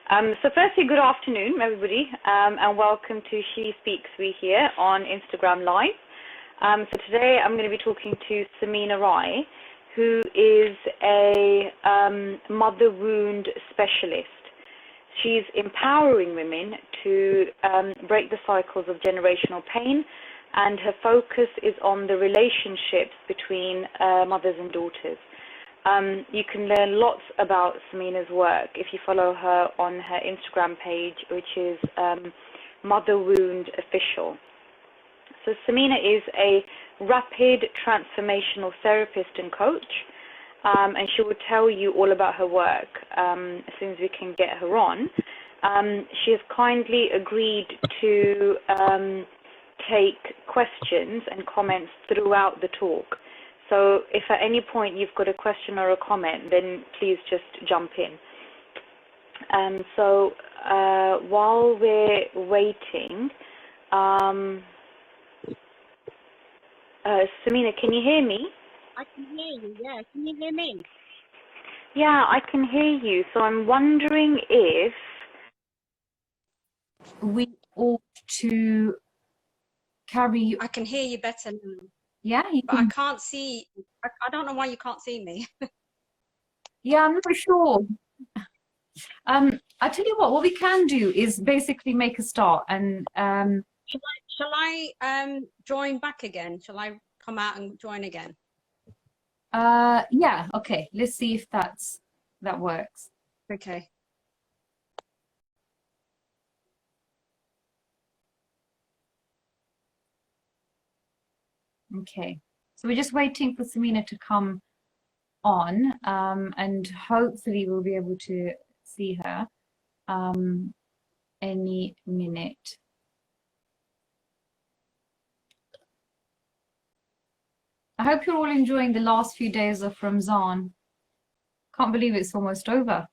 So firstly, good afternoon, everybody, and welcome to She Speaks We Hear on Instagram Live. So today I'm going to be talking to Samina Rai, who is a mother wound specialist. She's empowering women to break the cycles of generational pain, and her focus is on the relationships between mothers and daughters. You can learn lots about Samina's work if you follow her on her Instagram page, which is Mother Wound Official. So Samina is a rapid transformational therapist and coach, and she will tell you all about her work as soon as we can get her on. She has kindly agreed to take questions and comments throughout the talk. So if at any point you've got a question or a comment, then please just jump in. So while we're waiting, Samina, can you hear me? I can hear you, yeah. Can you hear me? Yeah, I can hear you. So I'm wondering if we ought to carry... I can hear you better now. Yeah, but I can't see. I don't know why you can't see me. Yeah, I'm not sure. I tell you what we can do is basically make a start and Shall I join back again? Shall I come out and join again? yeah, okay. Let's see if that works. Okay. Okay. So we're just waiting for Samina to come on, and hopefully we'll be able to see her any minute. I hope you're all enjoying the last few days of Ramzan. Can't believe it's almost over.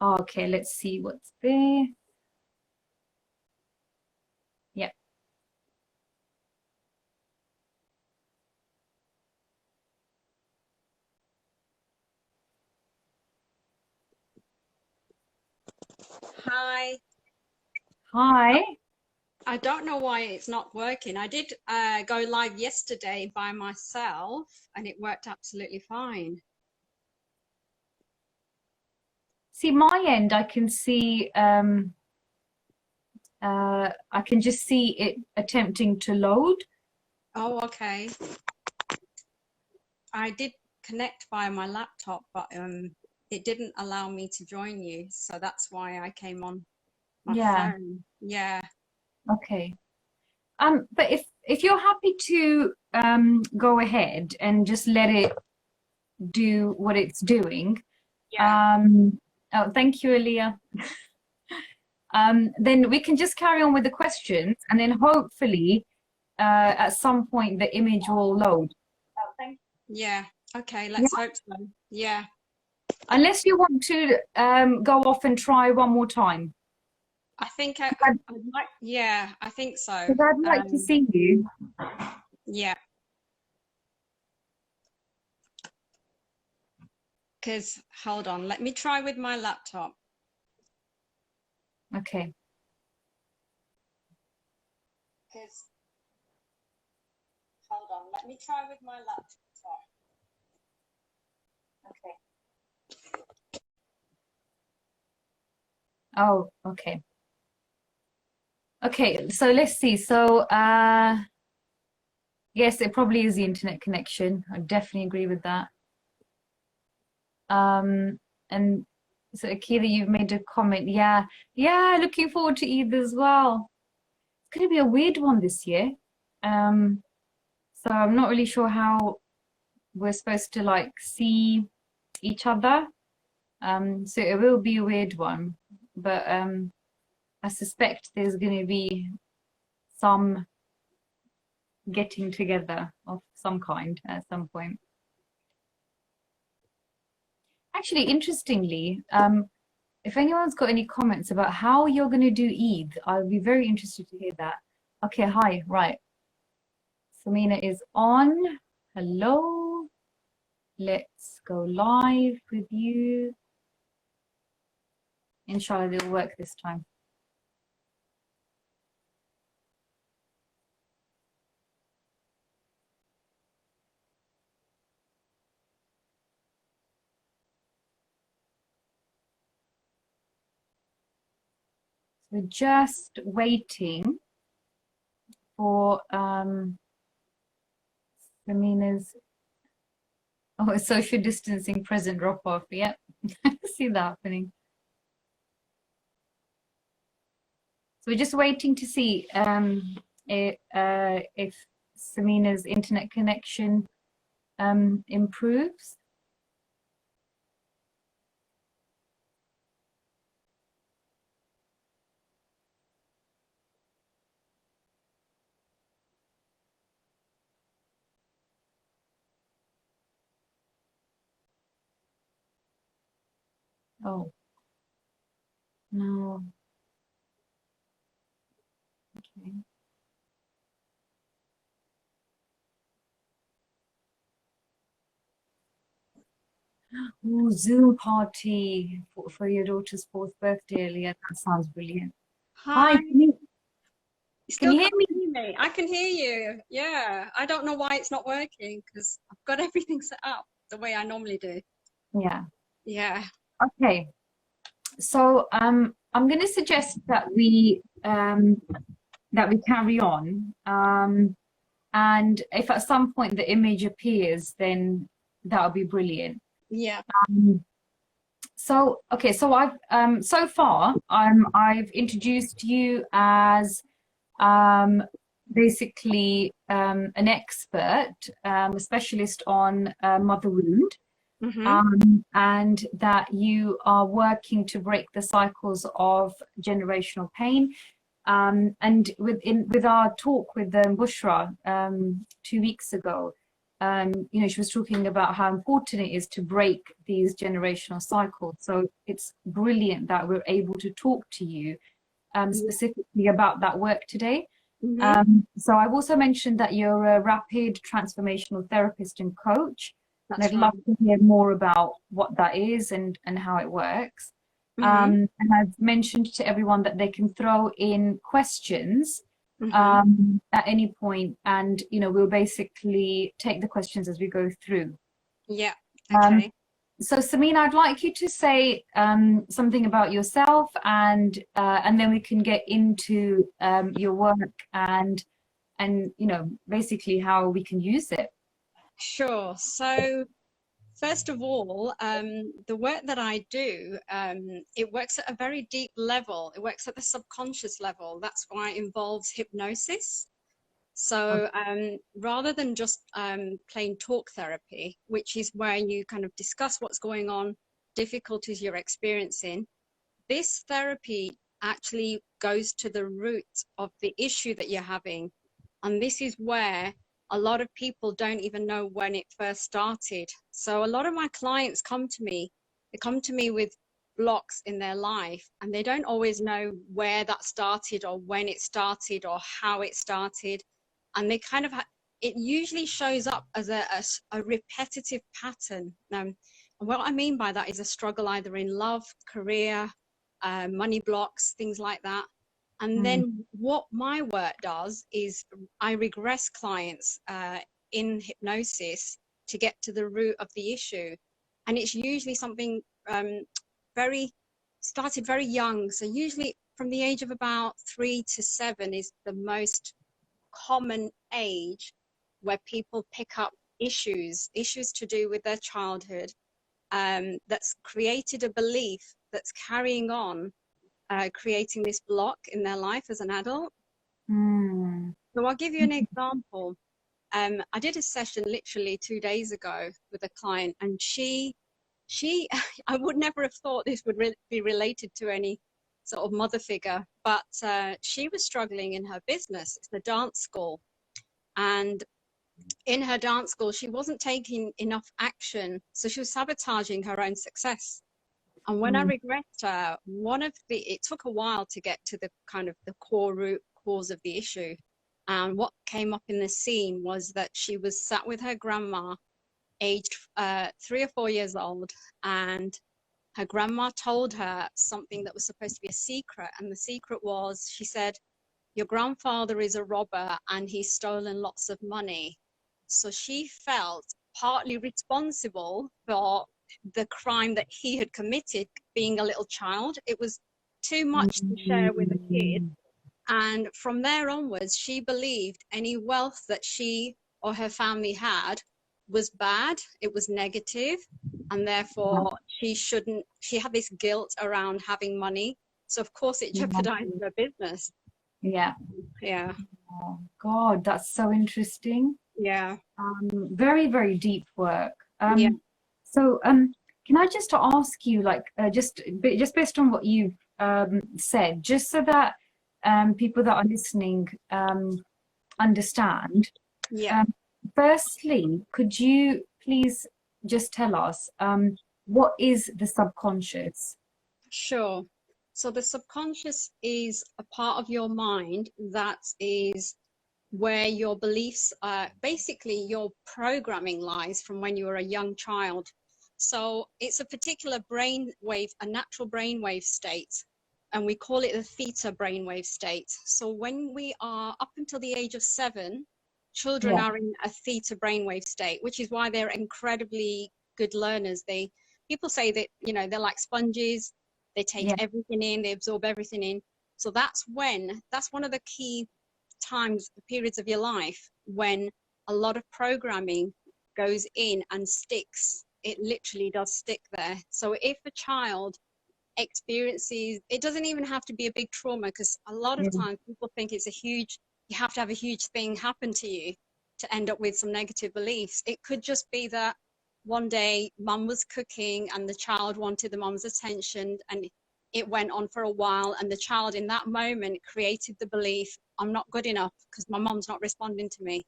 Okay, let's see what's there. Yeah. Hi. Hi. I don't know why it's not working. I did go live yesterday by myself and it worked absolutely fine. See, my end, I can see, I can just see it attempting to load. Oh, okay. I did connect via my laptop, but it didn't allow me to join you. So that's why I came on my phone. Yeah. Okay. But if you're happy to go ahead and just let it do what it's doing. Yeah. Oh, thank you, Aaliyah. Then we can just carry on with the questions, and then hopefully at some point the image will load. Oh, thank you. Yeah. Okay. Let's hope so. Yeah. Unless you want to go off and try one more time. I think I'd like, yeah, I think so. Because I'd like to see you. Yeah. Because, hold on, let me try with my laptop. Okay. Because, hold on, let me try with my laptop. Okay. Oh, okay. Okay, so let's see. So, yes, it probably is the internet connection. I definitely agree with that. And so Akira, you've made a comment. Yeah, looking forward to Eid as well. It's going to be a weird one this year. So I'm not really sure how we're supposed to like see each other. So it will be a weird one, but I suspect there's going to be some getting together of some kind at some point. Actually, interestingly, if anyone's got any comments about how you're going to do Eid, I'll be very interested to hear that. Okay, hi, right. Samina is on. Hello. Let's go live with you. inshallah they'll work this time. We're just waiting for Samina's social distancing present drop off. Yep, I see that happening. So we're just waiting to see if Samina's internet connection improves. Oh, no. Okay. Ooh, Zoom party for your daughter's 4th birthday, Leah. That sounds brilliant. Hi. Can you hear me? Me? I can hear you. Yeah. I don't know why it's not working because I've got everything set up the way I normally do. Yeah. Yeah. Okay. So I'm going to suggest that we carry on. And if at some point the image appears, then that would be brilliant. Yeah. So okay, so I've so far I've introduced you as basically an expert, a specialist on mother wound, and that you are working to break the cycles of generational pain. And with our talk with Bushra 2 weeks ago, you know, she was talking about how important it is to break these generational cycles. So it's brilliant that we're able to talk to you specifically about that work today. So I've also mentioned that you're a rapid transformational therapist and coach. That's and I'd love to hear more about what that is and how it works. And I've mentioned to everyone that they can throw in questions at any point, and you know, we'll basically take the questions as we go through. Yeah. Okay. So Samina, I'd like you to say something about yourself, and then we can get into your work and you know, basically how we can use it. Sure. So first of all, the work that I do, it works at a very deep level. It works at the subconscious level. That's why it involves hypnosis. So rather than just plain talk therapy, which is where you kind of discuss what's going on, difficulties you're experiencing, this therapy actually goes to the root of the issue that you're having. And this is where a lot of people don't even know when it first started. So a lot of my clients come to me, they come to me with blocks in their life, and they don't always know where that started or when it started or how it started. And they kind of, it usually shows up as a repetitive pattern. And what I mean by that is a struggle either in love, career, money blocks, things like that. And then what my work does is I regress clients in hypnosis to get to the root of the issue. And it's usually something started very young. So usually from the age of about 3 to 7 is the most common age where people pick up issues to do with their childhood, that's created a belief that's carrying on, creating this block in their life as an adult. So I'll give you an example. I did a session literally 2 days ago with a client, and she I would never have thought this would be related to any sort of mother figure, but she was struggling in her business. It's the dance school, and in her dance school she wasn't taking enough action, so she was sabotaging her own success. And when I regressed her, it took a while to get to the kind of the root cause of the issue. And what came up in the scene was that she was sat with her grandma, aged 3 or 4 years old, and her grandma told her something that was supposed to be a secret. And the secret was, she said, your grandfather is a robber and he's stolen lots of money. So she felt partly responsible for the crime that he had committed, being a little child. It was too much to share with a kid. And from there onwards, she believed any wealth that she or her family had was bad, it was negative, and therefore she had this guilt around having money. So of course it jeopardized her business. Yeah. Yeah. Oh, God, that's so interesting. Yeah. Very, very deep work. Yeah. So, can I just ask you, like, just based on what you've said, just so that people that are listening understand. Yeah. Firstly, could you please just tell us what is the subconscious? Sure. So the subconscious is a part of your mind that is where your beliefs are, basically your programming lies from when you were a young child. So it's a particular brainwave, a natural brainwave state, and we call it the theta brainwave state. So when we are up until the age of 7, children are in a theta brainwave state, which is why they're incredibly good learners. People say that, you know, they're like sponges. They take everything in, they absorb everything in. So that's one of the key periods of your life when a lot of programming goes in and sticks. It literally does stick there. So if a child experiences, it doesn't even have to be a big trauma, because a lot of times people think you have to have a huge thing happen to you to end up with some negative beliefs. It could just be that one day mum was cooking and the child wanted the mum's attention, and it went on for a while, and the child in that moment created the belief, I'm not good enough because my mum's not responding to me.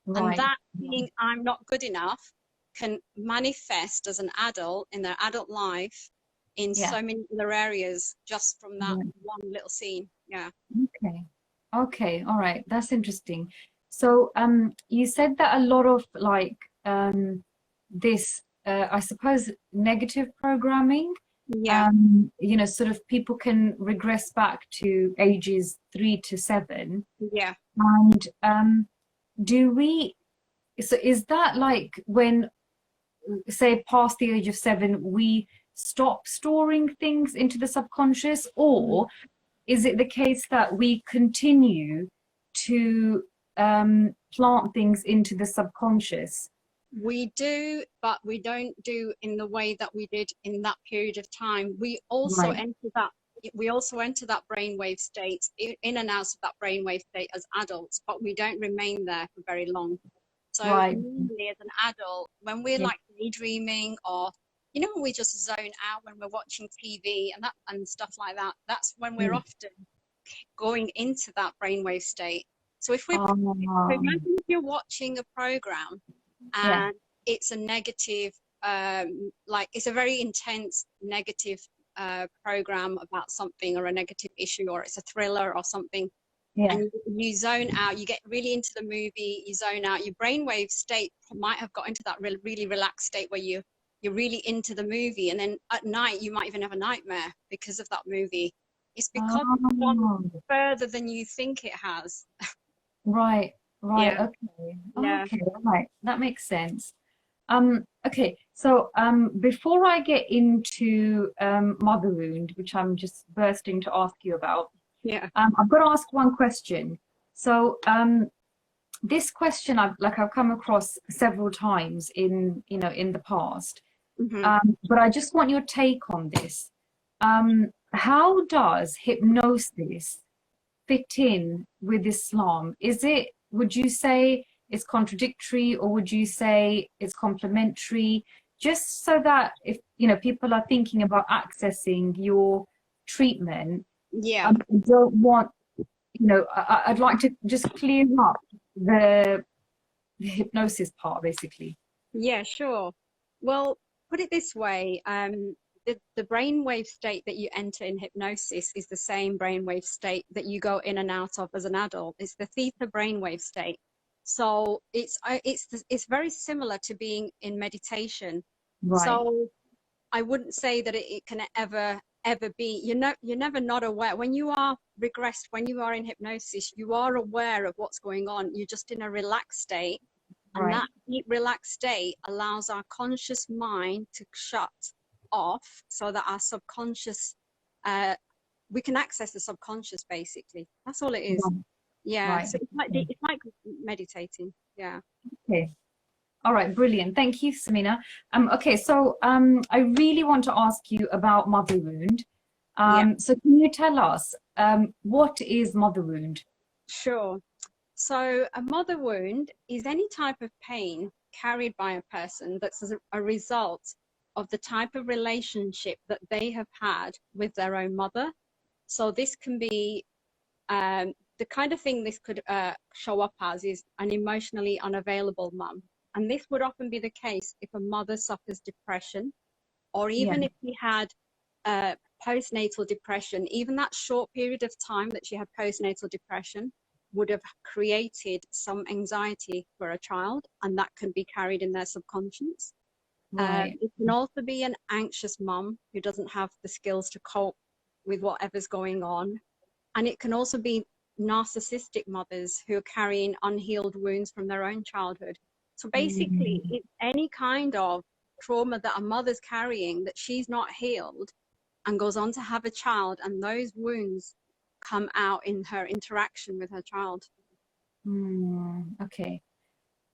And that being I'm not good enough can manifest as an adult in their adult life in so many other areas, just from that one little scene. Okay, all right, that's interesting. So you said that a lot of like this I suppose negative programming, you know, sort of people can regress back to ages 3 to 7. And so is that like when, say, past the age of 7, we stop storing things into the subconscious, or is it the case that we continue to plant things into the subconscious? We do, but we don't do in the way that we did in that period of time. We also enter that brainwave state, in and out of that brainwave state as adults, but we don't remain there for very long. So usually as an adult, when we're like daydreaming, or you know, when we just zone out when we're watching TV and stuff like that, that's when we're often going into that brainwave state. So if so imagine if you're watching a program and it's a negative, like it's a very intense negative program about something, or a negative issue, or it's a thriller or something, and you zone out, you get really into the movie, you zone out, your brainwave state might have got into that really relaxed state where you're really into the movie, and then at night you might even have a nightmare because of that movie. It's because it's gone further than you think it has. Okay, right, that makes sense. Okay, so before I get into mother wound, which I'm just bursting to ask you about, I've got to ask one question. So this question I've come across several times in the past, but I just want your take on this. How does hypnosis fit in with Islam? Would you say it's contradictory, or would you say it's complementary? Just so that if people are thinking about accessing your treatment, I don't want, I'd like to just clear up the hypnosis part, basically. Yeah, sure. Well, put it this way. The brainwave state that you enter in hypnosis is the same brainwave state that you go in and out of as an adult. It's the theta brainwave state. So it's very similar to being in meditation. So I wouldn't say that it can ever be. You're never not aware. When you are regressed, when you are in hypnosis, you are aware of what's going on. You're just in a relaxed state. And Right. that deep relaxed state allows our conscious mind to shut off so that our subconscious, we can access the subconscious, basically. That's all it is. Right. Yeah. Right. So it's like meditating. Yeah. Okay. All right, brilliant. Thank you, Samina. Okay, so I really want to ask you about mother wound. Yeah. So can you tell us what is mother wound? Sure. So a mother wound is any type of pain carried by a person that's as a result of the type of relationship that they have had with their own mother. So this can be the kind of thing this could show up as is an emotionally unavailable mum. And this would often be the case if a mother suffers depression, or Yeah. even if she had postnatal depression. Even that short period of time that she had postnatal depression would have created some anxiety for a child, and that can be carried in their subconscious. Right. It can also be an anxious mum who doesn't have the skills to cope with whatever's going on. And it can also be narcissistic mothers who are carrying unhealed wounds from their own childhood. So basically, it's any kind of trauma that a mother's carrying that she's not healed and goes on to have a child, and those wounds come out in her interaction with her child. Okay.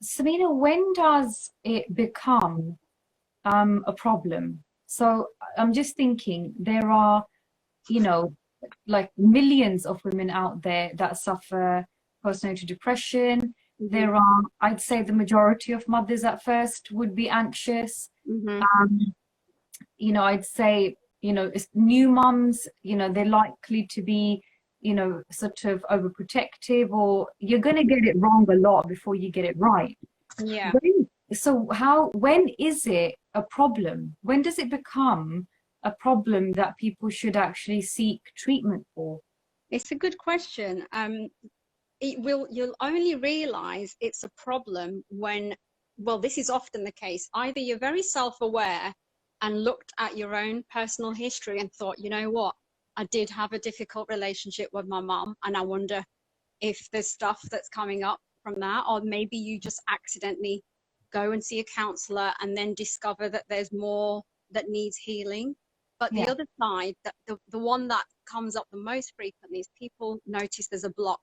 Samina, when does it become a problem? So I'm just thinking there are, you know, like millions of women out there that suffer postnatal depression. There are, I'd say the majority of mothers at first would be anxious. You know, I'd say, you know, it's new mums, you know, they're likely to be, you know, sort of overprotective, or you're going to get it wrong a lot before you get it right. Yeah. When is it a problem? When does it become a problem that people should actually seek treatment for? It's a good question. You'll only realize it's a problem when, well, this is often the case. Either you're very self-aware and looked at your own personal history and thought, you know what, I did have a difficult relationship with my mom, and I wonder if there's stuff that's coming up from that. Or maybe you just accidentally go and see a counselor and then discover that there's more that needs healing. But the other side, the one that comes up the most frequently, is people notice there's a block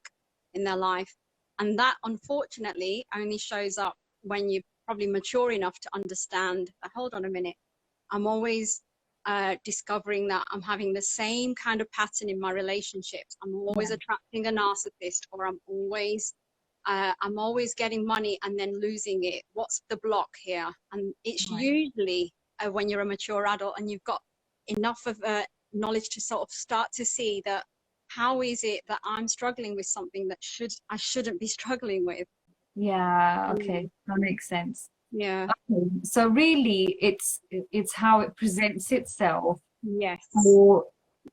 in their life. And that, unfortunately, only shows up when you're probably mature enough to understand, hold on a minute, I'm always discovering that I'm having the same kind of pattern in my relationships. I'm always attracting a narcissist, or I'm always getting money and then losing it. What's the block here? And it's usually when you're a mature adult and you've got enough of knowledge to sort of start to see that, how is it that I'm struggling with something that I shouldn't be struggling with? Yeah, okay, that makes sense. Yeah. Okay. So really, it's how it presents itself. Yes. For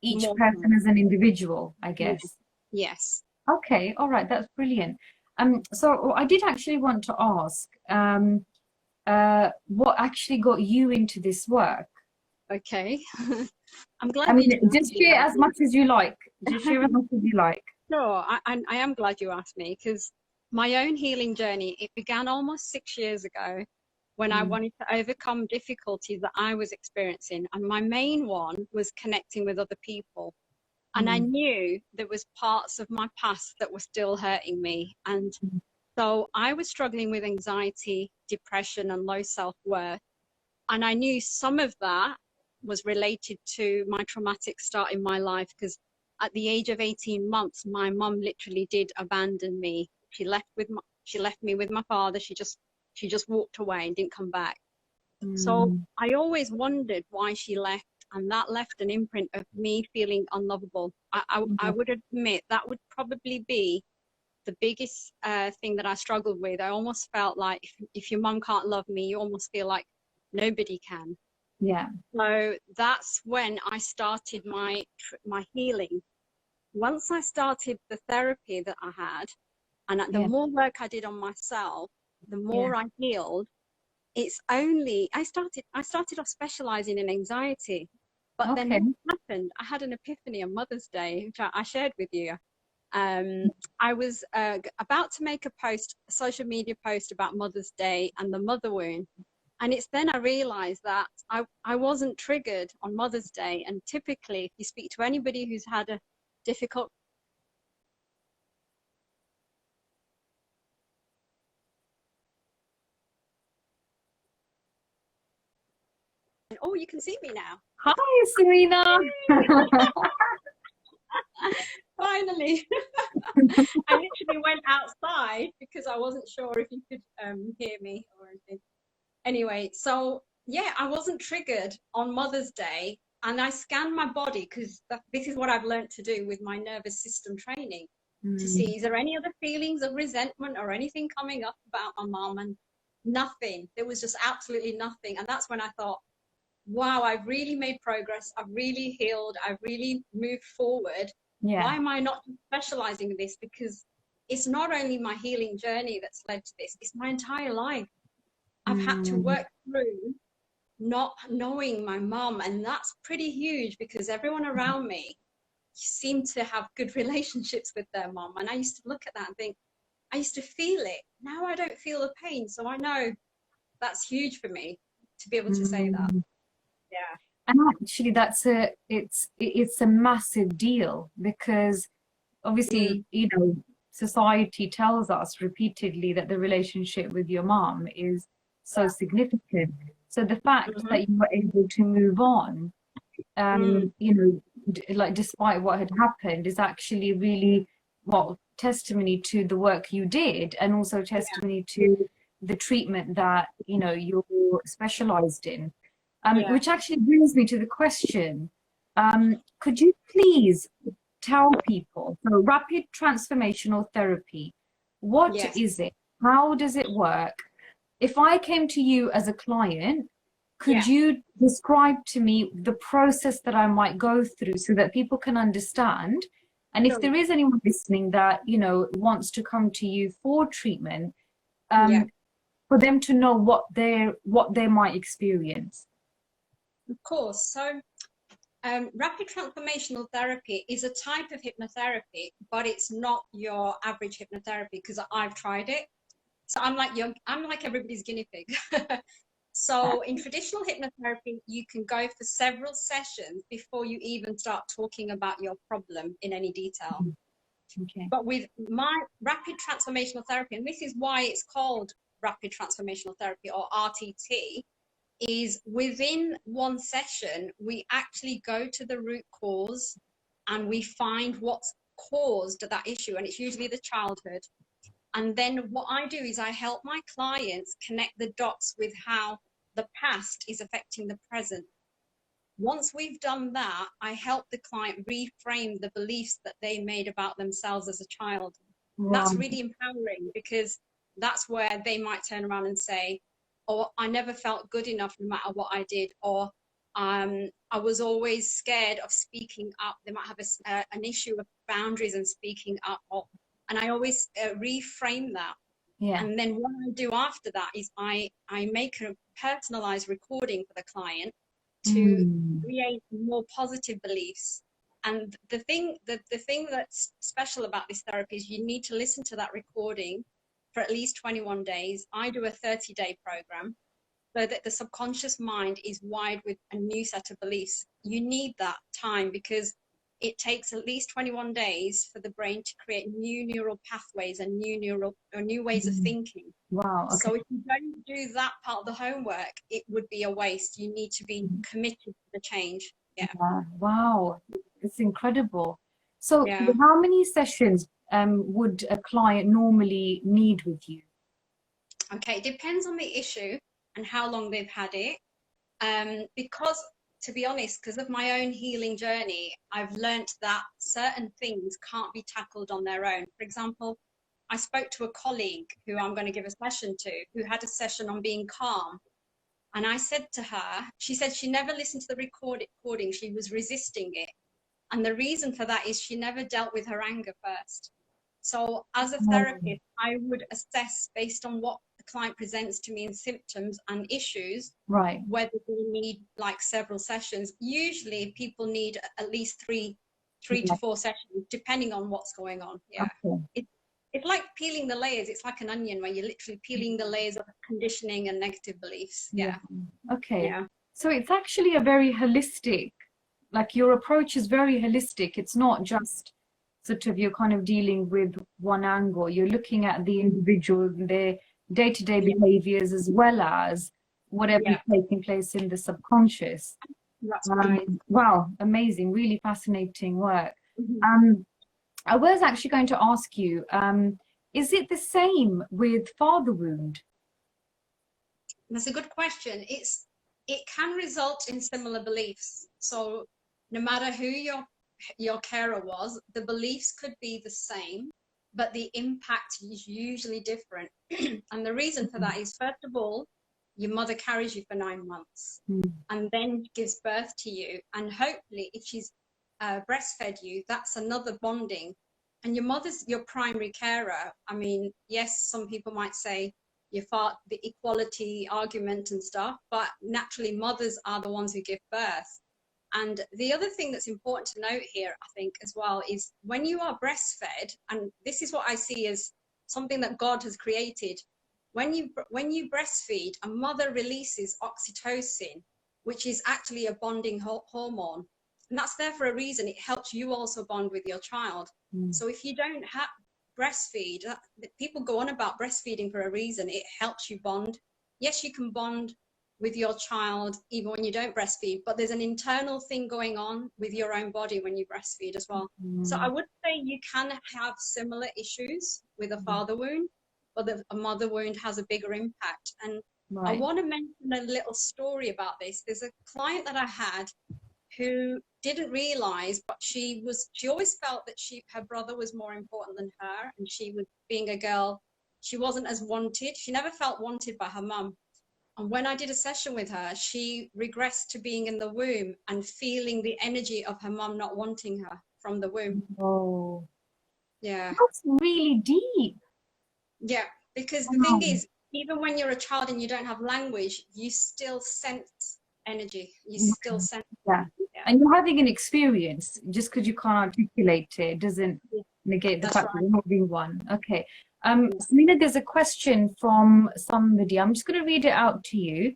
each person as an individual, I guess. Yes. Okay, all right, that's brilliant. So I did actually want to ask, what actually got you into this work? Okay. I'm glad. I mean, just share as much as you like. Just share as much as you like. Sure, I am glad you asked me, because my own healing journey, it began almost 6 years ago when I wanted to overcome difficulties that I was experiencing. And my main one was connecting with other people. And I knew there was parts of my past that were still hurting me. And so I was struggling with anxiety, depression, and low self-worth. And I knew some of that was related to my traumatic start in my life, because at the age of 18 months, my mum literally did abandon me. She left me with my father. She just walked away and didn't come back. So I always wondered why she left, and that left an imprint of me feeling unlovable. I would admit that would probably be the biggest thing that I struggled with. I almost felt like if your mum can't love me, you almost feel like nobody can. Yeah. So that's when I started my healing. Once I started the therapy that I had, and the more work I did on myself, the more I healed. it's only, I started off specializing in anxiety, but then what happened, I had an epiphany on Mother's Day, which I shared with you. I was about to make a social media post about Mother's Day and the mother wound. And it's then I realized that I wasn't triggered on Mother's Day. And typically, if you speak to anybody who's had a difficult... Oh, you can see me now. Hi, Samina. Finally. I literally went outside because I wasn't sure if you could hear me or anything. Anyway, so yeah, I wasn't triggered on Mother's Day, and I scanned my body because this is what I've learned to do with my nervous system training, to see, is there any other feelings of resentment or anything coming up about my mom? And nothing. There was just absolutely nothing. And that's when I thought, wow, I've really made progress. I've really healed. I've really moved forward. Yeah. Why am I not specializing in this? Because it's not only my healing journey that's led to this, it's my entire life. I've had to work through not knowing my mom, and that's pretty huge because everyone around me seemed to have good relationships with their mom. And I used to look at that and think, I used to feel it. Now I don't feel the pain. So I know that's huge for me to be able to say that. Yeah. And actually it's a massive deal because obviously, you know, society tells us repeatedly that the relationship with your mom is so significant. So the fact that you were able to move on, you know, like despite what had happened, is actually really, well, testimony to the work you did, and also testimony to the treatment that, you know, you're specialized in. Which actually brings me to the question, could you please tell people, so rapid transformational therapy, what is it? How does it work? If I came to you as a client, could you describe to me the process that I might go through so that people can understand? And if there is anyone listening that, you know, wants to come to you for treatment, for them to know what they might experience. Of course. So rapid transformational therapy is a type of hypnotherapy, but it's not your average hypnotherapy because I've tried it. So I'm like everybody's guinea pig. So in traditional hypnotherapy, you can go for several sessions before you even start talking about your problem in any detail. Okay. But with my rapid transformational therapy, and this is why it's called rapid transformational therapy or RTT, is within one session, we actually go to the root cause and we find what's caused that issue. And it's usually the childhood. And then what I do is I help my clients connect the dots with how the past is affecting the present. Once we've done that, I help the client reframe the beliefs that they made about themselves as a child. Wow. That's really empowering because that's where they might turn around and say, or I never felt good enough no matter what I did, or I was always scared of speaking up. They might have an issue of boundaries and speaking up, and I always reframe that. Yeah. And then what I do after that is I make a personalized recording for the client to create more positive beliefs. And the thing that's special about this therapy is you need to listen to that recording for at least 21 days. I do a 30-day program so that the subconscious mind is wired with a new set of beliefs. You need that time because it takes at least 21 days for the brain to create new neural pathways and new ways of thinking. Wow. Okay. So if you don't do that part of the homework, it would be a waste. You need to be committed to the change. Yeah. Wow. It's incredible. So how many sessions would a client normally need with you? Okay, it depends on the issue and how long they've had it. Because, to be honest, because of my own healing journey, I've learnt that certain things can't be tackled on their own. For example, I spoke to a colleague who I'm going to give a session to, who had a session on being calm. And I said to her, she said she never listened to the recording, she was resisting it. And the reason for that is she never dealt with her anger first. So as a therapist, I would assess based on what client presents to me in symptoms and issues, right, whether they need like several sessions. Usually people need at least three to 4 sessions, depending on what's going on. Yeah. okay. It's like peeling the layers. It's like an onion where you're literally peeling the layers of conditioning and negative beliefs. Yeah. Okay. Yeah. So it's actually a very holistic, like your approach is very holistic. It's not just sort of you're kind of dealing with one angle. You're looking at the individual, their day-to-day behaviors, as well as whatever is taking place in the subconscious. That's right. Wow, amazing, really fascinating work. I was actually going to ask you, is it the same with father wound? That's a good question. It can result in similar beliefs. So no matter who your carer was, the beliefs could be the same, but the impact is usually different. And the reason for that is, first of all, your mother carries you for 9 months and then gives birth to you. And hopefully, if she's breastfed you, that's another bonding. And your mother's your primary carer. I mean, yes, some people might say the equality argument and stuff, but naturally mothers are the ones who give birth. And the other thing that's important to note here, I think, as well, is when you are breastfed, and this is what I see as something that God has created, when you breastfeed, a mother releases oxytocin, which is actually a bonding hormone. And that's there for a reason. It helps you also bond with your child. So if you don't breastfeed, people go on about breastfeeding for a reason. It helps you bond. Yes, you can bond with your child even when you don't breastfeed, but there's an internal thing going on with your own body when you breastfeed as well. So I would say you can have similar issues with a father wound, but a mother wound has a bigger impact. And I want to mention a little story about this. There's a client that I had who didn't realize, but she always felt that her brother was more important than her, and she was, being a girl, she wasn't as wanted. She never felt wanted by her mum. And when I did a session with her, she regressed to being in the womb and feeling the energy of her mum not wanting her from the womb. Oh, yeah, that's really deep. Yeah, because the thing is, even when you're a child and you don't have language, you still sense energy. You still sense. Yeah. And you're having an experience. Just because you can't articulate it doesn't negate the fact that you're having one. Okay. Samina, there's a question from somebody. I'm just going to read it out to you.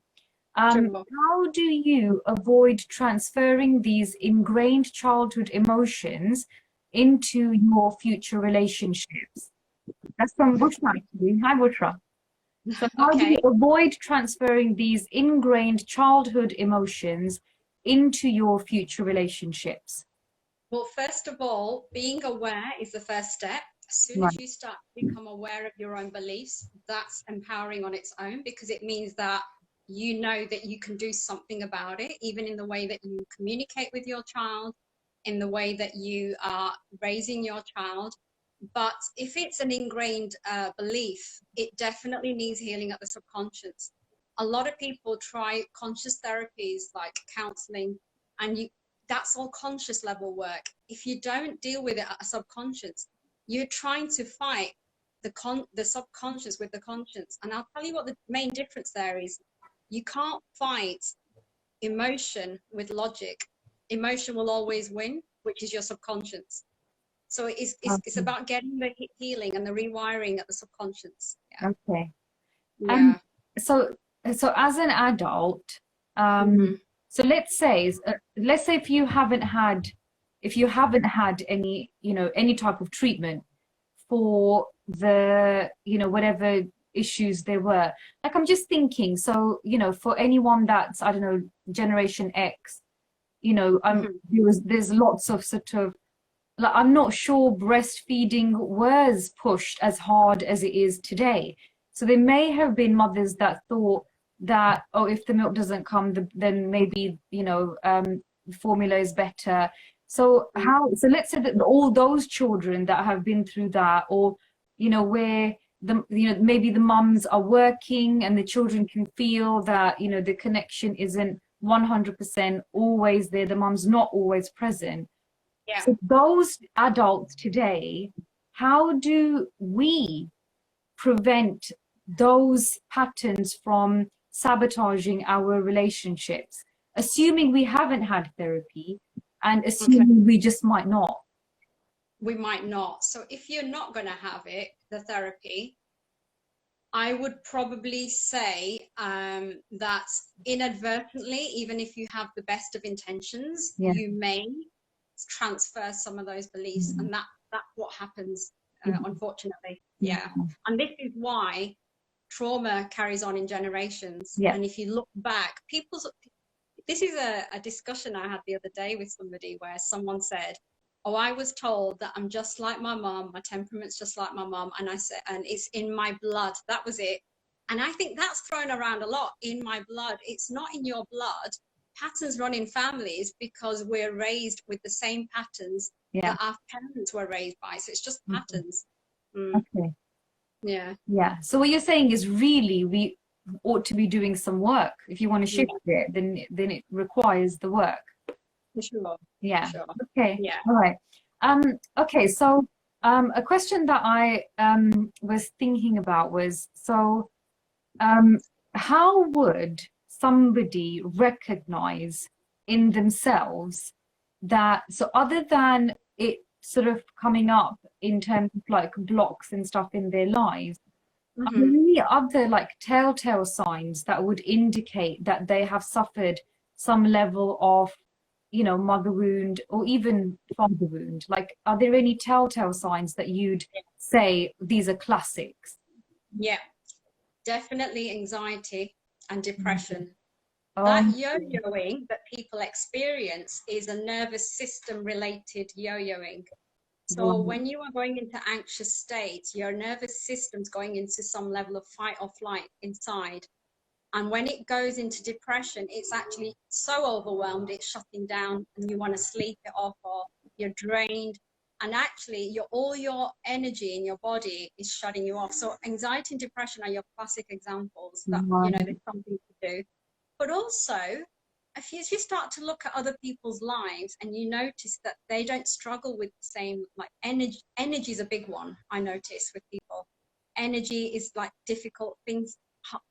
How do you avoid transferring these ingrained childhood emotions into your future relationships? That's from Bushra, actually. Hi, Bushra. So how do you avoid transferring these ingrained childhood emotions into your future relationships? Well, first of all, being aware is the first step. As soon as you start to become aware of your own beliefs, that's empowering on its own, because it means that you know that you can do something about it, even in the way that you communicate with your child, in the way that you are raising your child. But if it's an ingrained belief, it definitely needs healing at the subconscious. A lot of people try conscious therapies like counseling, and that's all conscious level work. If you don't deal with it at a subconscious, you're trying to fight the subconscious with the conscious. And I'll tell you what the main difference there is. You can't fight emotion with logic. Emotion will always win, which is your subconscious. So it's about getting the healing and the rewiring at the subconscious. Yeah. Okay. Yeah. So as an adult, so let's say if you haven't had any, any type of treatment for the, whatever issues there were. Like, I'm just thinking, so, for anyone that's, I don't know, Generation X, there's lots of sort of, like, I'm not sure breastfeeding was pushed as hard as it is today. So there may have been mothers that thought that, oh, if the milk doesn't come, then maybe, formula is better. So let's say that all those children that have been through that, or, where maybe the mums are working and the children can feel that, the connection isn't 100% always there. The mum's not always present. Yeah. So those adults today, how do we prevent those patterns from sabotaging our relationships, assuming we haven't had therapy and assuming we just might not? We might not. So if you're not going to have it, the therapy, I would probably say that inadvertently, even if you have the best of intentions, you may transfer some of those beliefs, and that's what happens, unfortunately. And this is why trauma carries on in generations. And if you look back, this is a discussion I had the other day with somebody where someone said, oh, I was told that I'm just like my mom, my temperament's just like my mom, and I said, and it's in my blood. That was it. And I think that's thrown around a lot, in my blood. It's not in your blood. Patterns run in families because we're raised with the same patterns that our parents were raised by. So it's just patterns. Okay. Yeah. So what you're saying is really we ought to be doing some work. If you want to shift it, then it requires the work. For sure. Yeah. Sure. Okay. Yeah. All right. Okay. So a question that I was thinking about was, so how would somebody recognize in themselves that, so other than it sort of coming up in terms of like blocks and stuff in their lives, are there any other like telltale signs that would indicate that they have suffered some level of, mother wound or even father wound? Like, are there any telltale signs that you'd say these are classics? Yeah, definitely anxiety and depression. That yo-yoing that people experience is a nervous system related yo-yoing. So when you are going into anxious states, your nervous system's going into some level of fight or flight inside. And when it goes into depression, it's actually so overwhelmed, it's shutting down, and you want to sleep it off, or you're drained. And actually, all your energy in your body is shutting you off. So anxiety and depression are your classic examples that, there's something to do. But also, if you start to look at other people's lives and you notice that they don't struggle with the same, like energy is a big one, I notice with people. Energy is like difficult things.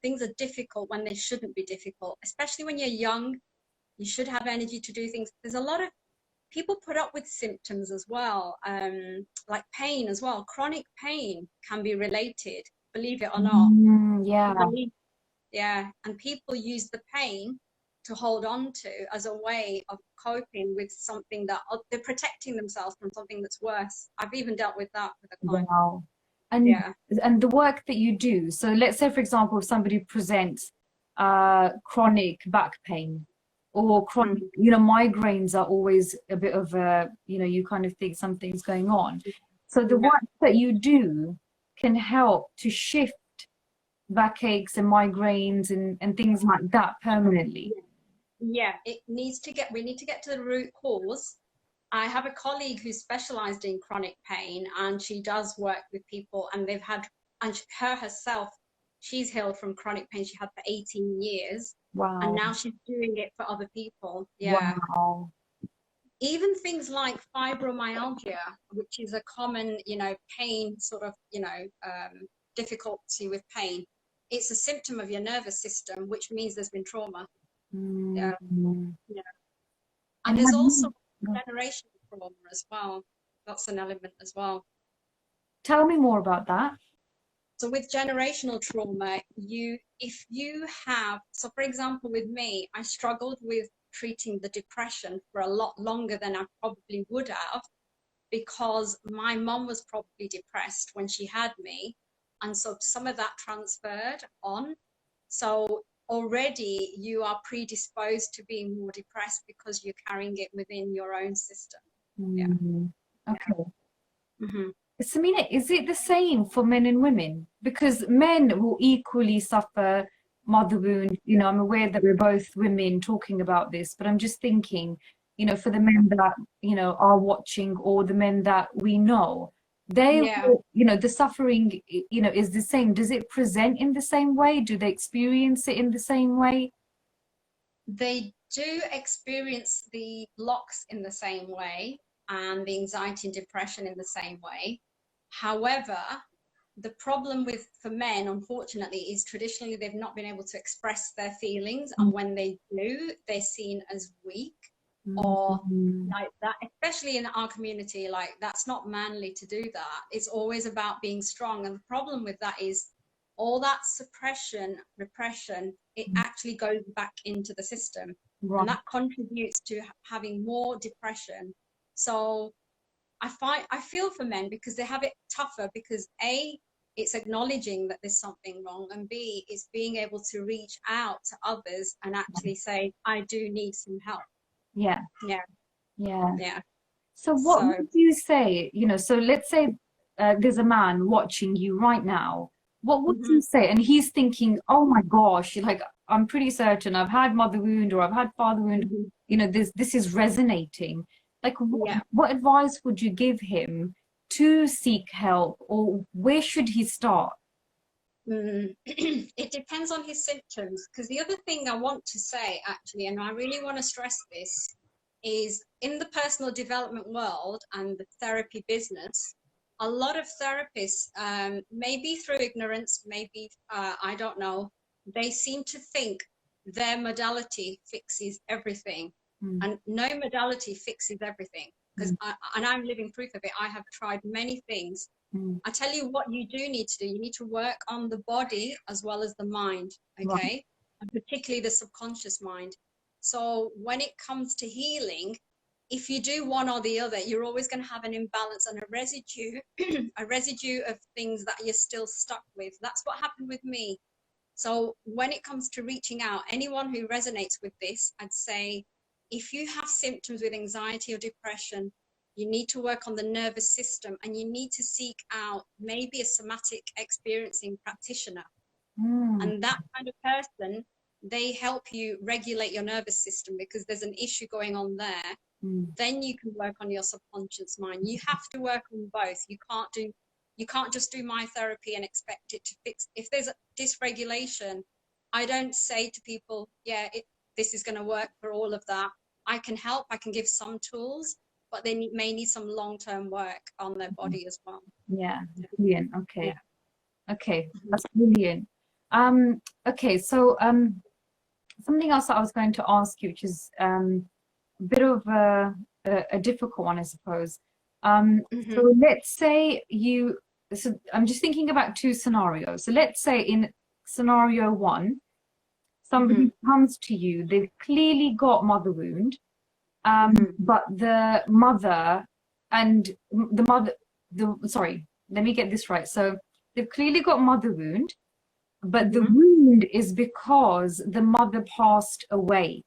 Things are difficult when they shouldn't be difficult, especially when you're young. You should have energy to do things. There's a lot of people put up with symptoms as well, like pain as well. Chronic pain can be related, believe it or not. And people use the pain to hold on to as a way of coping with something that they're protecting themselves from something that's worse. I've even dealt with that with a client. Wow. And the work that you do, so let's say, for example, if somebody presents chronic back pain or chronic, migraines are always a bit of a, you kind of think something's going on. So the work that you do can help to shift backaches and migraines and things like that permanently. Yeah, we need to get to the root cause. I have a colleague who's specialized in chronic pain, and she does work with people, and her herself, she's healed from chronic pain she had for 18 years. Wow. And now she's doing it for other people. Yeah. Wow. Even things like fibromyalgia, which is a common, pain sort of, difficulty with pain. It's a symptom of your nervous system, which means there's been trauma. Yeah. And there's also generational trauma as well. That's an element as well. Tell me more about that. So with generational trauma, so for example, with me, I struggled with treating the depression for a lot longer than I probably would have, because my mom was probably depressed when she had me. And so some of that transferred on. So already you are predisposed to being more depressed because you're carrying it within your own system. Okay. Samina, is it the same for men and women? Because men will equally suffer mother wound. I'm aware that we're both women talking about this, but I'm just thinking, for the men that, are watching, or the men that we know, the suffering, is the same. Does it present in the same way? Do they experience it in the same way? They do experience the blocks in the same way, and the anxiety and depression in the same way. However, the problem for men, unfortunately, is traditionally they've not been able to express their feelings, and when they do, they're seen as weak or like that, especially in our community. Like, that's not manly to do that. It's always about being strong, and the problem with that is all that repression, it actually goes back into the system, and that contributes to having more depression. So I feel for men because they have it tougher, because A, it's acknowledging that there's something wrong, and B, it's being able to reach out to others and actually say, I do need some help. Yeah. So what would you say, so let's say there's a man watching you right now. What would you say? And he's thinking, oh my gosh, like, I'm pretty certain I've had mother wound or I've had father wound, this is resonating. Like, what advice would you give him to seek help, or where should he start? It depends on his symptoms, because the other thing I want to say, actually, and I really want to stress this, is in the personal development world and the therapy business, a lot of therapists, maybe through ignorance, maybe, I don't know, they seem to think their modality fixes everything. And no modality fixes everything, because and I'm living proof of it. I have tried many things. I tell you what you do need to do. You need to work on the body as well as the mind, okay? And particularly the subconscious mind. So when it comes to healing, if you do one or the other, you're always going to have an imbalance and a residue, a residue of things that you're still stuck with. That's what happened with me. So when it comes to reaching out, anyone who resonates with this, I'd say, if you have symptoms with anxiety or depression, you need to work on the nervous system, and you need to seek out maybe a somatic experiencing practitioner. And that kind of person, they help you regulate your nervous system, because there's an issue going on there. Then you can work on your subconscious mind. You have to work on both. You can't just do my therapy and expect it to fix. If there's a dysregulation, I don't say to people, this is going to work for all of that. I can help, I can give some tools, but they may need some long-term work on their body as well. Yeah, brilliant. Okay. Okay, that's brilliant. Okay, so something else that I was going to ask you, which is a bit of a difficult one, I suppose. So let's say so I'm just thinking about two scenarios. So let's say in scenario one, somebody comes to you, they've clearly got mother wound, but the mother sorry, let me get this right. So they've clearly got mother wound, but the wound is because the mother passed away.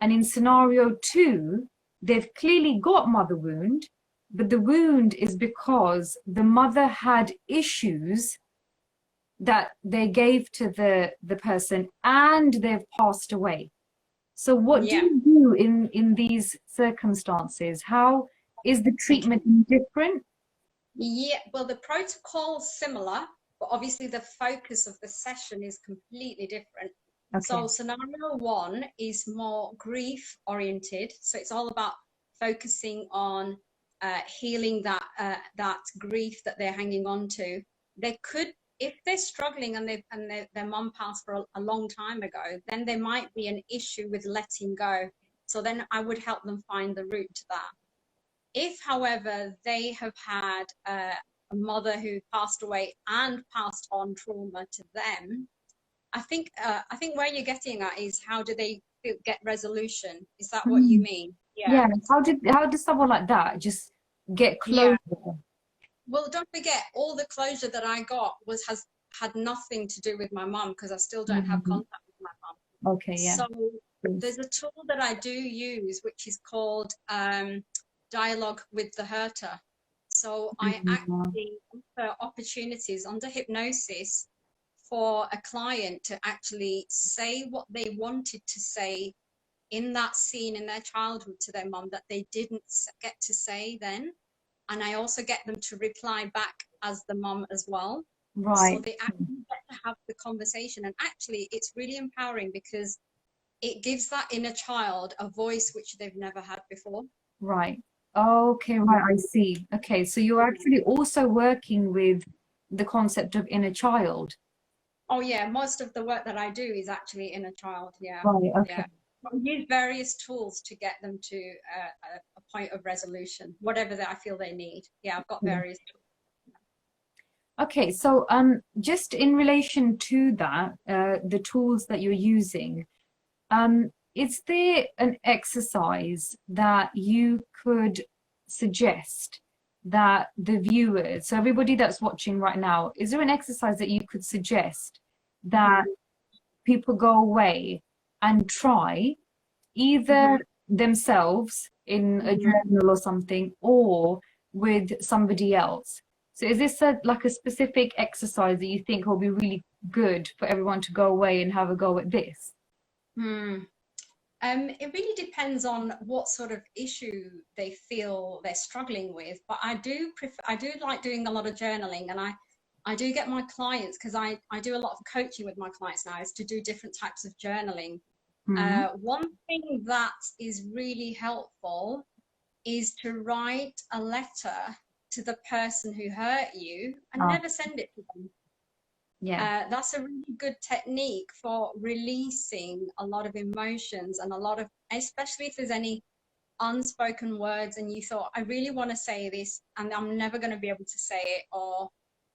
And in scenario two, they've clearly got mother wound, but the wound is because the mother had issues that they gave to the person, and they've passed away. So what do you do in these circumstances? How is the treatment different? Yeah, well, the protocol's similar, but obviously the focus of the session is completely different. Okay. So scenario one is more grief oriented. So it's all about focusing on healing that grief that they're hanging on to. They could, if they're struggling and their mum passed for a long time ago, then there might be an issue with letting go. So then I would help them find the root to that. If, however, they have had a mother who passed away and passed on trauma to them, I think where you're getting at is, how do they get resolution? Is that what you mean? Yeah. How did someone like that just get closure? Yeah. Well, don't forget, all the closure that I got has had nothing to do with my mum, because I still don't have contact with my mum. Okay, yeah. So there's a tool that I do use, which is called dialogue with the hurter. So I actually offer opportunities under hypnosis for a client to actually say what they wanted to say in that scene in their childhood to their mum that they didn't get to say then. And I also get them to reply back as the mum as well. Right. So they actually get to have the conversation. And actually, it's really empowering, because it gives that inner child a voice which they've never had before. Right. Okay, right, I see. Okay, so you're actually also working with the concept of inner child? Oh yeah, most of the work that I do is actually inner child. Yeah, Right, okay. yeah. I use various tools to get them to a point of resolution, whatever that I feel they need. Yeah, I've got various tools. Okay, so just in relation to that, the tools that you're using, is there an exercise that you could suggest that the viewers, so everybody that's watching right now, is there an exercise that you could suggest that people go away and try, either themselves in a journal or something, or with somebody else? So is this like a specific exercise that you think will be really good for everyone to go away and have a go at this? It really depends on what sort of issue they feel they're struggling with. But I do like doing a lot of journaling, and I do get my clients, because I do a lot of coaching with my clients now, is to do different types of journaling. One thing that is really helpful is to write a letter to the person who hurt you and never send it to them. Yeah. That's a really good technique for releasing a lot of emotions, and a lot of, especially if there's any unspoken words and you thought, I really want to say this and I'm never going to be able to say it, or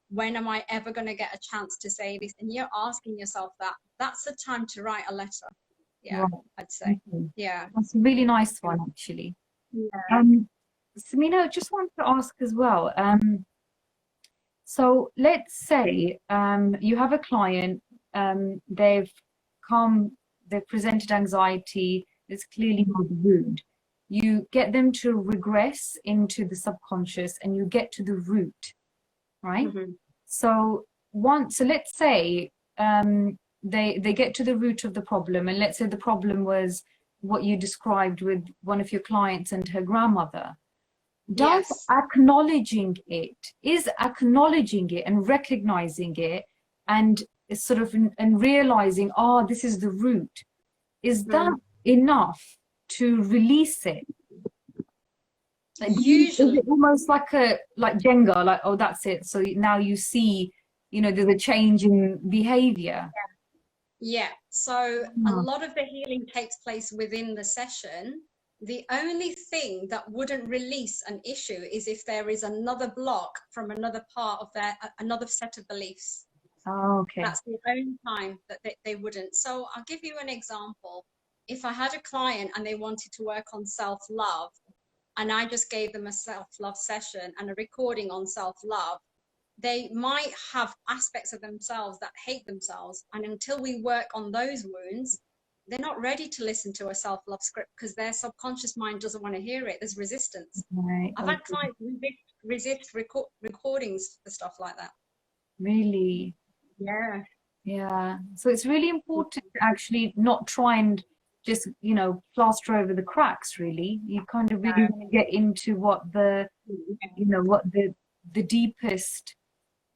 when am I ever going to get a chance to say this? And you're asking yourself that, that's the time to write a letter. Yeah, right. I'd say. Yeah. That's a really nice one, actually. Yeah. Samina, I just wanted to ask as well. So let's say you have a client, they've presented anxiety, it's clearly not wound. You get them to regress into the subconscious and you get to the root, right? So let's say they get to the root of the problem, and let's say the problem was what you described with one of your clients and her grandmother. Is acknowledging it and recognizing it and sort of and realizing, oh, this is the root, is that enough to release it? Like, usually, is it almost like Jenga, like, oh, that's it, so now you see, there's a change in behavior? Yeah, so a lot of the healing takes place within the session. The only thing that wouldn't release an issue is if there is another block from another part of another set of beliefs. Oh, okay. That's the only time that they wouldn't. So I'll give you an example. If I had a client and they wanted to work on self-love, and I just gave them a self-love session and a recording on self-love, they might have aspects of themselves that hate themselves. And until we work on those wounds, they're not ready to listen to a self-love script, because their subconscious mind doesn't want to hear it. There's resistance. Right. I've had clients resist recordings for stuff like that. Really? Yeah. Yeah. So it's really important to actually not try and just, plaster over the cracks, really. You kind of really want to get into what the deepest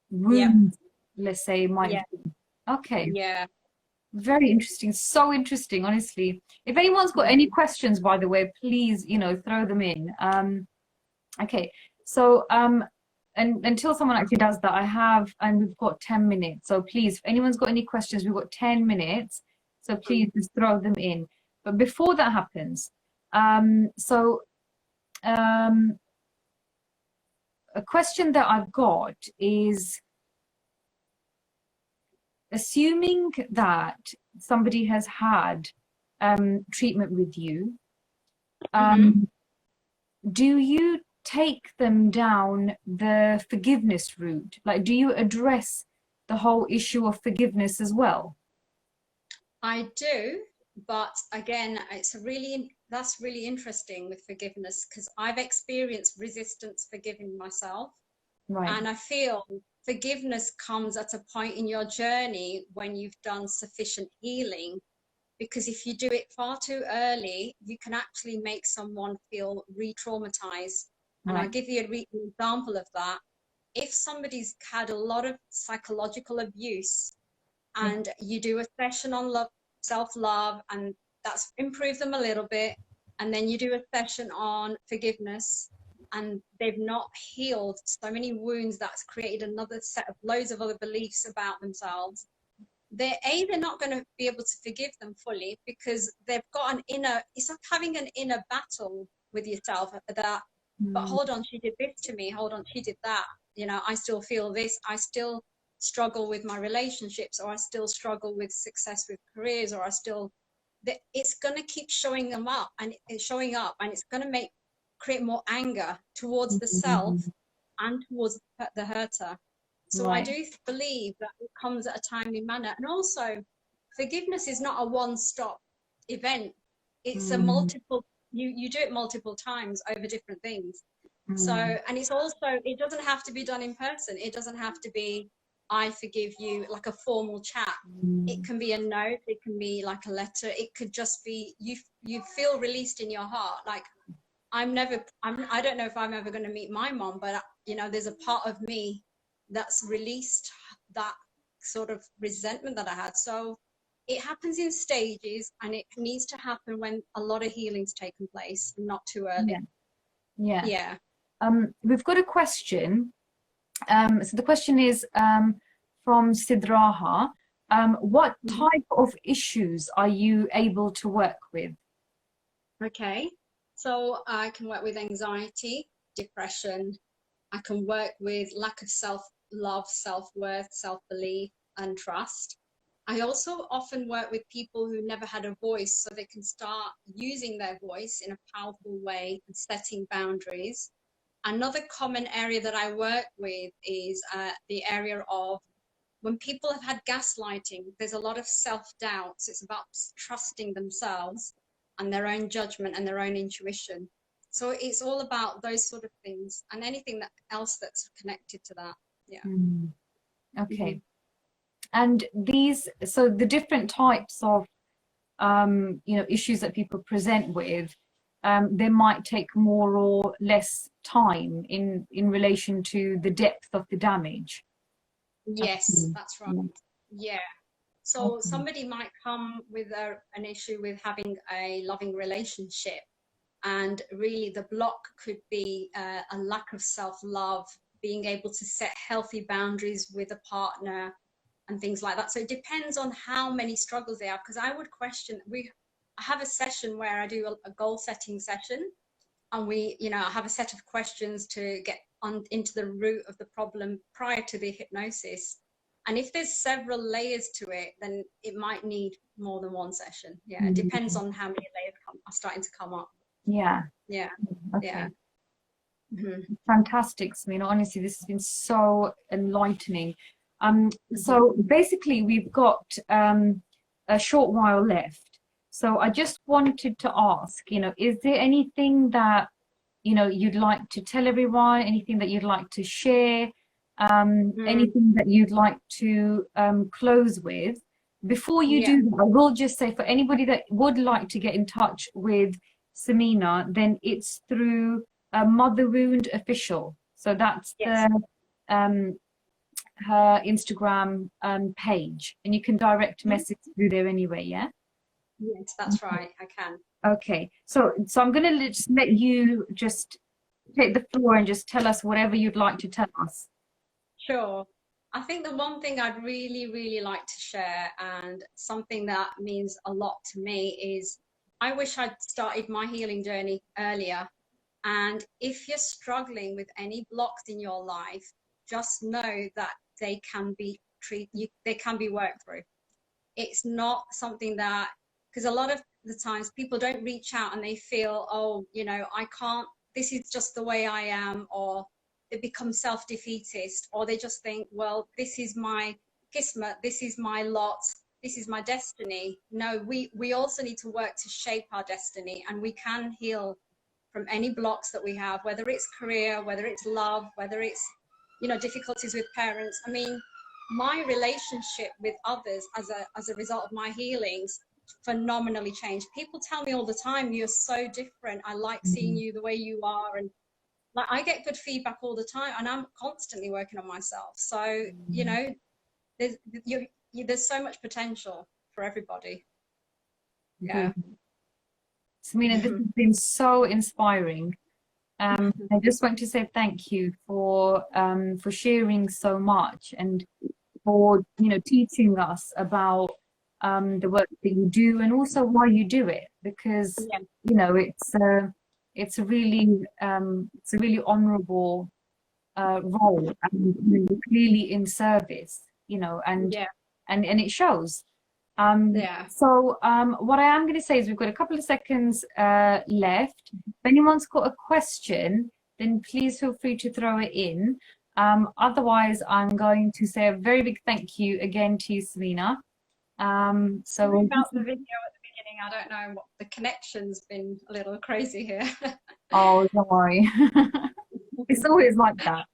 wound, let's say, might be. Okay. Yeah. Very interesting. So interesting, honestly. If anyone's got any questions, by the way, please, throw them in. Okay. So, and until someone actually does that, we've got 10 minutes. So please, if anyone's got any questions, we've got 10 minutes. So please just throw them in. But before that happens, a question that I've got is, assuming that somebody has had treatment with you, do you take them down the forgiveness route? Like, do you address the whole issue of forgiveness as well? I do, but again, that's really interesting with forgiveness, because I've experienced resistance forgiving myself. Right. And I feel forgiveness comes at a point in your journey when you've done sufficient healing, because if you do it far too early, you can actually make someone feel re-traumatized. And I'll give you an example of that. If somebody's had a lot of psychological abuse and you do a session on self-love, and that's improved them a little bit, and then you do a session on forgiveness, and they've not healed so many wounds that's created another set of loads of other beliefs about themselves, they're not going to be able to forgive them fully, because they've got an inner, it's like having an inner battle with yourself that, but hold on, she did this to me, hold on, she did that, you know, I still feel this, I still struggle with my relationships, or I still struggle with success with careers, or I still, it's going to keep showing them up, and it's showing up, and it's going to create more anger towards the self and towards the hurter. So I do believe that it comes at a timely manner. And also, forgiveness is not a one-stop event. It's a multiple, you do it multiple times over different things. So, and it's also, it doesn't have to be done in person. It doesn't have to be, I forgive you, like a formal chat. It can be a note, it can be like a letter. It could just be, you feel released in your heart. Like, I don't know if I'm ever going to meet my mom, but you know, there's a part of me that's released that sort of resentment that I had. So it happens in stages, and it needs to happen when a lot of healing's taken place, not too early. Yeah. We've got a question. So the question is from Sidraha. What type of issues are you able to work with? Okay, so I can work with anxiety, depression. I can work with lack of self-love, self-worth, self-belief, and trust. I also often work with people who never had a voice, so they can start using their voice in a powerful way and setting boundaries. Another common area that I work with is the area of when people have had gaslighting. There's a lot of self-doubt. So it's about trusting themselves and their own judgment and their own intuition. So it's all about those sort of things, and anything else that's connected to that. Yeah. Okay. And so the different types of issues that people present with, they might take more or less time in relation to the depth of the damage. Yes, that's right. Yeah. So somebody might come with an issue with having a loving relationship, and really the block could be a lack of self-love, being able to set healthy boundaries with a partner and things like that. So it depends on how many struggles they have, because I would question, I have a session where I do a goal setting session, and I have a set of questions to get into the root of the problem prior to the hypnosis. And if there's several layers to it, then it might need more than one session. Yeah, it depends on how many layers are starting to come up. Yeah. Okay. Yeah. Fantastic, Samina. Honestly, this has been so enlightening. So basically, we've got a short while left. So I just wanted to ask, is there anything that you'd like to tell everyone? Anything that you'd like to share? Anything that you'd like to close with? Before you do that, I will just say, for anybody that would like to get in touch with Samina, then it's through Mother Wound Official. So that's her Instagram page, and you can direct message through there anyway. Yes, that's right, I can. Okay, so I'm going to just let you just take the floor and just tell us whatever you'd like to tell us. Sure. I think the one thing I'd really, really like to share, and something that means a lot to me, is I wish I'd started my healing journey earlier. And if you're struggling with any blocks in your life, just know that they can be they can be worked through. It's not something that, because a lot of the times people don't reach out and they feel, oh, I can't, this is just the way I am, or they become self-defeatist, or they just think, well, this is my kismet, this is my lot, this is my destiny. No, we also need to work to shape our destiny, and we can heal from any blocks that we have, whether it's career, whether it's love, whether it's, difficulties with parents. I mean, my relationship with others as a result of my healings phenomenally changed. People tell me all the time, you're so different. I like seeing you the way you are. And like, I get good feedback all the time, and I'm constantly working on myself. So, there's so much potential for everybody. Yeah. Samina, this has been so inspiring. I just want to say thank you for sharing so much, and for teaching us about the work that you do, and also why you do it, because it's a really honorable role, and clearly in service, and it shows. So what I am going to say is we've got a couple of seconds left. If anyone's got a question, then please feel free to throw it in. Otherwise, I'm going to say a very big thank you again to you, Samina. Sorry about the video at the beginning. I don't know, what the connection's been a little crazy here. Oh, don't worry. It's always like that.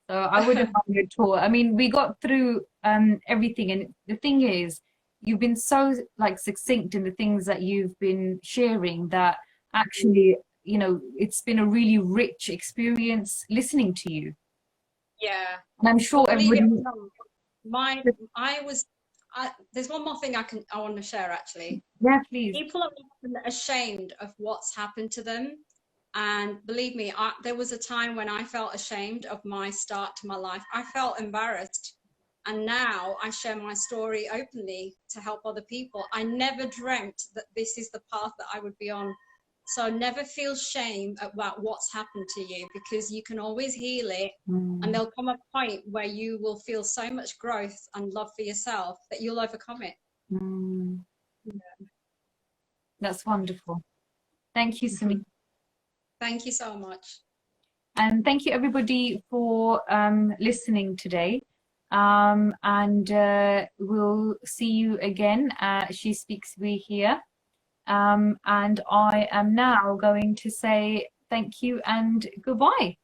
So I wouldn't mind you at all. I mean, we got through everything, and the thing is, you've been so succinct in the things that you've been sharing, that actually, it's been a really rich experience listening to you. Yeah. And I'm sure everybody... there's one more thing I want to share, actually. Yeah, please. People are often ashamed of what's happened to them. And believe me, there was a time when I felt ashamed of my start to my life. I felt embarrassed. And now I share my story openly to help other people. I never dreamt that this is the path that I would be on. So never feel shame about what's happened to you, because you can always heal it. And there'll come a point where you will feel so much growth and love for yourself that you'll overcome it. Yeah. That's wonderful. Thank you, Samina. Thank you so much. And thank you, everybody, for listening today. And we'll see you again. She Speaks We Here. And I am now going to say thank you and goodbye.